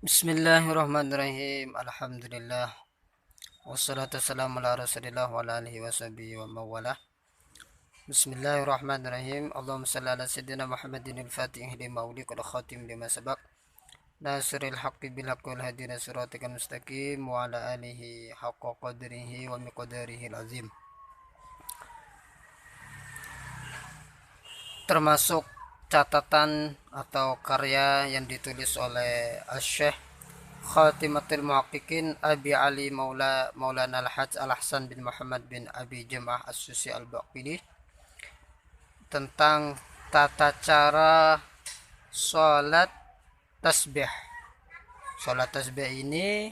Bismillahirrahmanirrahim. Alhamdulillah. Wassalatu wassalamu ala rasulillah wa ala alihi wa sahbihi wa mawalah. Bismillahirrahmanirrahim. Allahumma salli ala sayyidina Muhammadin al-fatih lima uliq wal khatim lima sabaq. Nasiril haqqi bil haqqi wal hadina siratikal mustaqim wa ala alihi haqqa qadrihi wa miqdarihi azim. Termasuk catatan atau karya yang ditulis oleh Syekh Khatimatul Muhaqqiqin Abi Ali Maulana Al-Hajj Al-Hasan bin Muhammad bin Abi Jam'ah As-Susi Al-Baqili tentang tata cara sholat tasbih. Sholat tasbih ini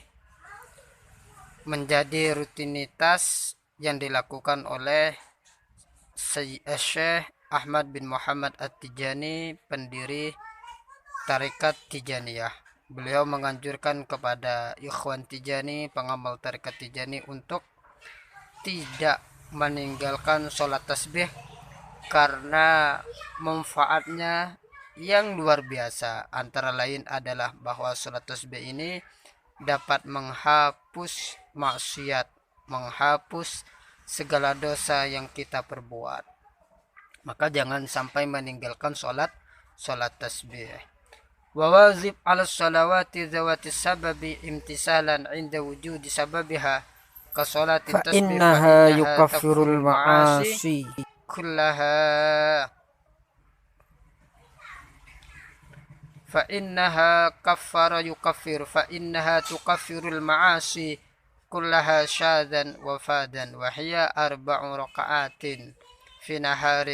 menjadi rutinitas yang dilakukan oleh Syekh Ahmad bin Muhammad At-Tijani, pendiri Tarekat Tijaniyah. Beliau menganjurkan kepada ikhwan Tijani, pengamal Tarekat Tijani, untuk tidak meninggalkan sholat tasbih karena manfaatnya yang luar biasa. Antara lain adalah bahwa sholat tasbih ini dapat menghapus maksiat, menghapus segala dosa yang kita perbuat. Maka jangan sampai meninggalkan sholat tasbih. Wawazib ala salawati zawati sababi imtisalan inda wujudi sababiha ka salati tasbih فإنها يكفر المعاصي kullaha فإنها تكفر المعاصي كلها شاذا وفادا وهي 4 ركعات في نهار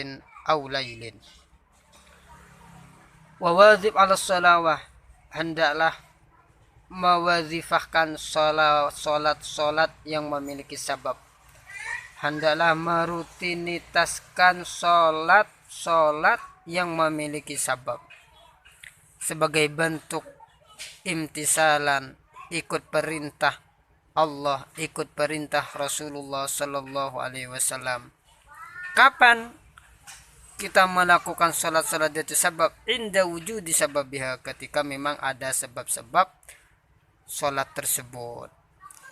أو ليل. Wawazib ala salawah, hendaklah mewazifahkan solat yang memiliki sabab. Hendaklah merutinitaskan solat yang memiliki sabab sebagai bentuk imtisalan, ikut perintah Allah, ikut perintah Rasulullah Sallallahu Alaihi Wasallam. Kapan kita melakukan sholat itu sabab? Inda wujudi sababiha, ketika memang ada sebab-sebab sholat tersebut.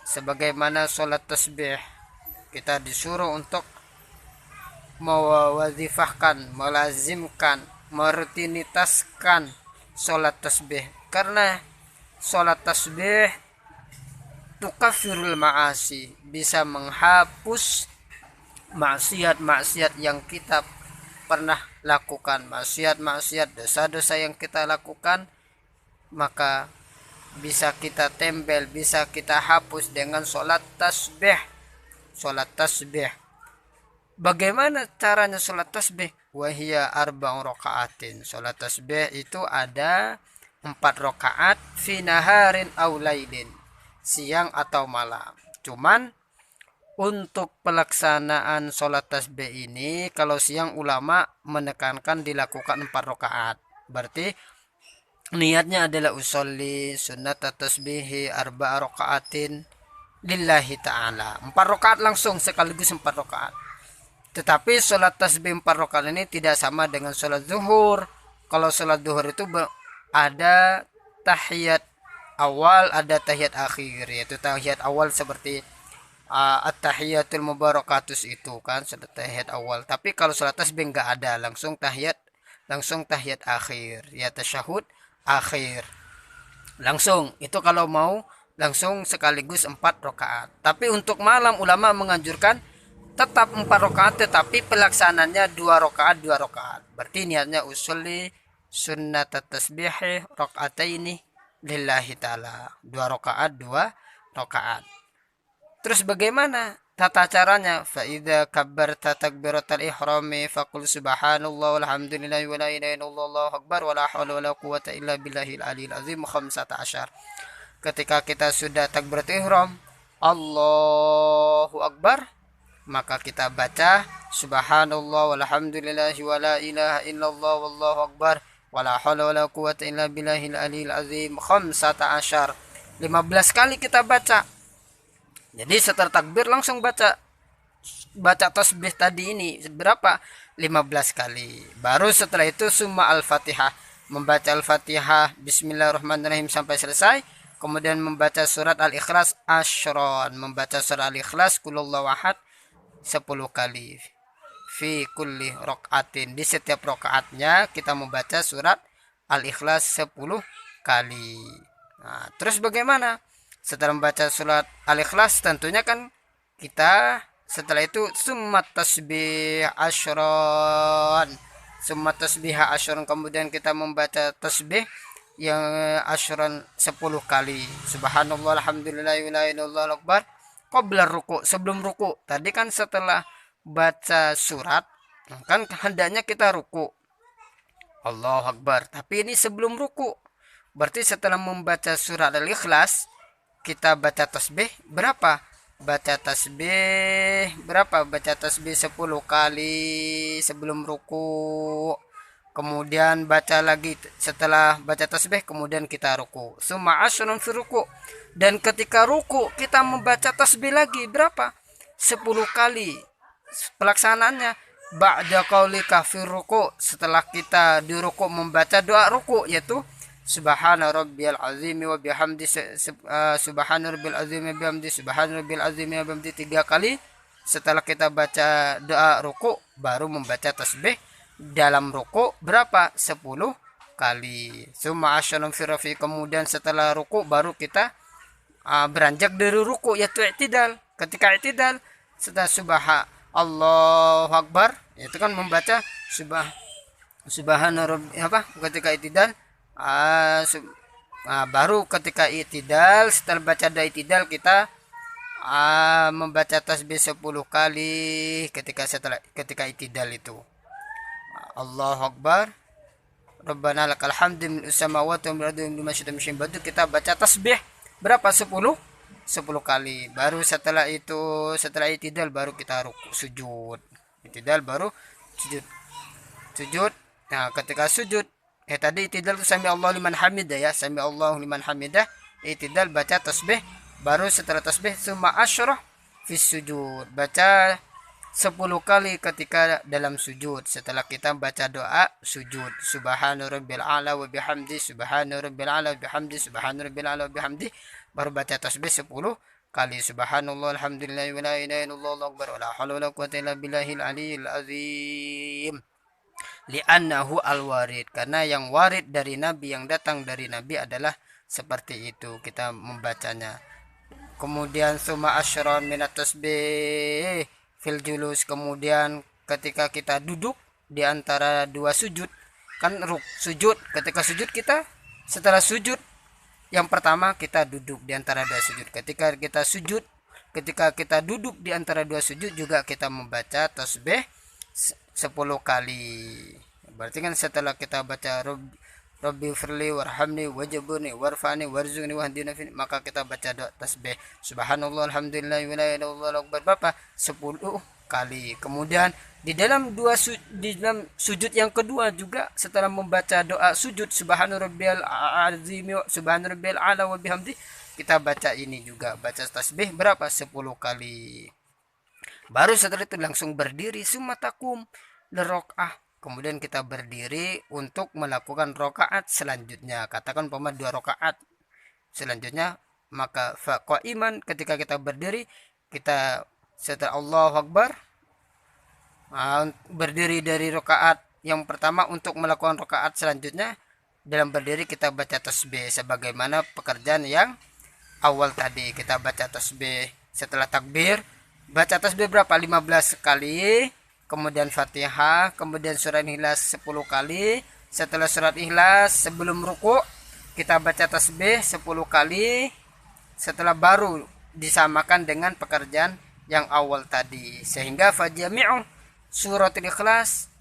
Sebagaimana sholat tasbih, kita disuruh untuk mewazifahkan, melazimkan, merutinitaskan sholat tasbih, karena sholat tasbih tukafirul ma'asi, bisa menghapus maksiat-maksiat yang kita pernah lakukan, maksiat-maksiat, dosa-dosa yang kita lakukan, maka bisa kita tempel, bisa kita hapus dengan sholat tasbih. Bagaimana caranya sholat tasbih? Wahia 4 rakaatin. Sholat tasbih itu ada 4 rakaat fi naharin aw lailin, siang atau malam. Cuman untuk pelaksanaan sholat tasbih ini, kalau siang ulama menekankan dilakukan 4 rakaat. Berarti niatnya adalah usolli sunnat tasbihi 4 rakaatin lillahi ta'ala. 4 rakaat langsung sekaligus 4 rakaat. Tetapi sholat tasbih 4 rakaat ini tidak sama dengan sholat zuhur. Kalau sholat zuhur itu ada tahiyat awal, ada tahiyat akhir. Yaitu tahiyat awal seperti at-tahiyatul mubarakatus itu kan, sudah tahiyat awal. Tapi kalau salat tasbih enggak ada, langsung tahiyat akhir, ya tasyahud akhir. Langsung itu kalau mau langsung sekaligus 4 rakaat. Tapi untuk malam ulama menganjurkan tetap 4 rakaat, tetapi pelaksananya 2 rakaat. Berarti niatnya usolli sunnat tasbih rakaataini lillahi ta'ala. 2 rakaat. Terus bagaimana tata caranya? Fa idza kabbarta takbiratal ihrami faqul subhanallah walhamdulillah wa la ilaha illallah wallahu akbar wa la haula wa la quwwata illa billahil aliyil azim 15. Ketika kita sudah takbiratul ihram, Allahu akbar, maka kita baca subhanallah walhamdulillah wa la ilaha illallah wallahu akbar wa la haula wa la quwwata illa billahil aliyil azim 15. 15 kali kita baca. Jadi setelah takbir langsung baca tasbih tadi ini berapa? 15 kali. Baru setelah itu summa al-Fatihah, membaca al-Fatihah bismillahirrahmanirrahim sampai selesai, kemudian membaca surat Al-Ikhlas asyron, membaca surat Al-Ikhlas kulullahu ahad 10 kali fi kulli rokaatin, di setiap rokaatnya kita membaca surat Al-Ikhlas 10 kali. Nah, terus bagaimana setelah membaca surat Al-Ikhlas? Tentunya kan kita setelah itu summat tasbih asyron, summat tasbih asyron, kemudian kita membaca tasbih yang asyron 10 kali. Subhanallah, alhamdulillah, wa la ilaha illallah, akbar. Qabla ruku, sebelum ruku. Tadi kan setelah baca surat kan hendaknya kita ruku, Allahu akbar, tapi ini sebelum ruku. Berarti setelah membaca surat Al-Ikhlas kita baca tasbih berapa? Baca tasbih berapa? Baca tasbih 10 kali sebelum ruku. Kemudian baca lagi setelah baca tasbih, kemudian kita ruku. Summa asyrun fi ruku. Dan ketika ruku kita membaca tasbih lagi berapa? 10 kali. Pelaksanaannya ba'da qaulika fi ruku, setelah kita di ruku membaca doa ruku, yaitu subhana rabbiyal azim wa bihamdi, subhana rabbil azim wa bihamdi, subhana rabbil azim wa bihamdi 3 kali. Setelah kita baca doa ruku baru membaca tasbih dalam ruku berapa? 10 kali. Summa asyarun fi rafi, kemudian setelah ruku baru kita beranjak dari ruku, yaitu i'tidal. Ketika i'tidal setelah Allahu akbar, itu kan membaca subhana rabbi ketika i'tidal. Baru ketika i'tidal, setelah baca doa i'tidal kita membaca tasbih 10 kali ketika i'tidal itu. Allahu akbar, Rabbana lakal hamdu min samawati wa min ardi wa min kita baca tasbih berapa? 10 kali. Baru setelah itu, setelah i'tidal baru kita ruku, sujud. I'tidal baru sujud. Nah, ketika sujud tadi i'tidal itu sami Allahu liman hamidah ya, sami Allahu liman hamidah. I'tidal baca tasbih, baru setelah tasbih summa asyrah fi sujud, baca 10 kali ketika dalam sujud. Setelah kita baca doa sujud, subhana rabbil a'la wa bihamdi, subhana rabbil a'la wa bihamdi, subhana rabbil a'la wa bihamdi, baru baca tasbih 10 kali. Subhanallah, alhamdulillah, wa la ilaha illallah, Allahu akbar, wa la haula wa la quwwata illa billahil aliyyil azim. Li'annahu al-warid, karena yang warid dari Nabi, yang datang dari Nabi adalah seperti itu kita membacanya. Kemudian summa asyron minat tasbih fil julus, kemudian ketika kita duduk di antara dua sujud, kan sujud, ketika sujud kita setelah sujud yang pertama kita duduk di antara dua sujud. Ketika kita duduk di antara dua sujud juga kita membaca tasbih 10 kali. Berarti kan setelah kita baca Rabbi firli warhamni wajibuni warfani warzuqni wahdina fi, maka kita baca doa tasbih subhanallah alhamdulillah wa la ilaha illallah akbar berapa? 10 kali. Kemudian di dalam sujud yang kedua juga setelah membaca doa sujud subhana rabbiyal azim subhana rabbil a'la wa bihamdi, kita baca ini juga, baca tasbih berapa? 10 kali. Baru setelah itu langsung berdiri summa taqum liraqah, kemudian kita berdiri untuk melakukan rokaat selanjutnya. Katakan umpama 2 rokaat selanjutnya, maka faqaiman, ketika kita berdiri kita setelah Allahu akbar berdiri dari rokaat yang pertama untuk melakukan rokaat selanjutnya. Dalam berdiri kita baca tasbih sebagaimana pekerjaan yang awal tadi. Kita baca tasbih setelah takbir, baca tasbih berapa? 15 kali. Kemudian Fatihah, kemudian surat Ikhlas 10 kali. Setelah surat Ikhlas sebelum ruku kita baca tasbih 10 kali. Setelah baru disamakan dengan pekerjaan yang awal tadi. Sehingga fajami'u surat Ikhlas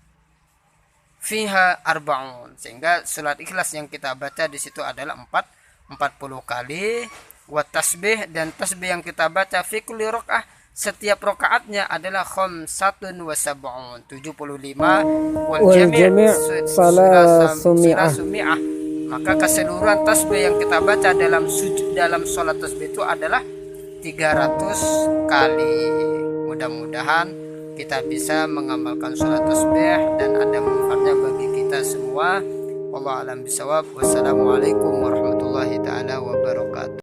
fiha arba'un. Sehingga surat Ikhlas yang kita baca di situ adalah 40 kali. Wa tasbih, dan tasbih yang kita baca fi kulli rakaah, setiap rakaatnya adalah khamsatun wa sab'un 75 wal jami' salasumi'ah. Maka keseluruhan tasbih yang kita baca dalam sujud, dalam sholat tasbih itu adalah 300 kali. Mudah-mudahan kita bisa mengamalkan sholat tasbih dan ada manfaatnya bagi kita semua. Wallahu a'lam bishawab. Wassalamualaikum warahmatullahi taala wabarakatuh. wabarakatuh.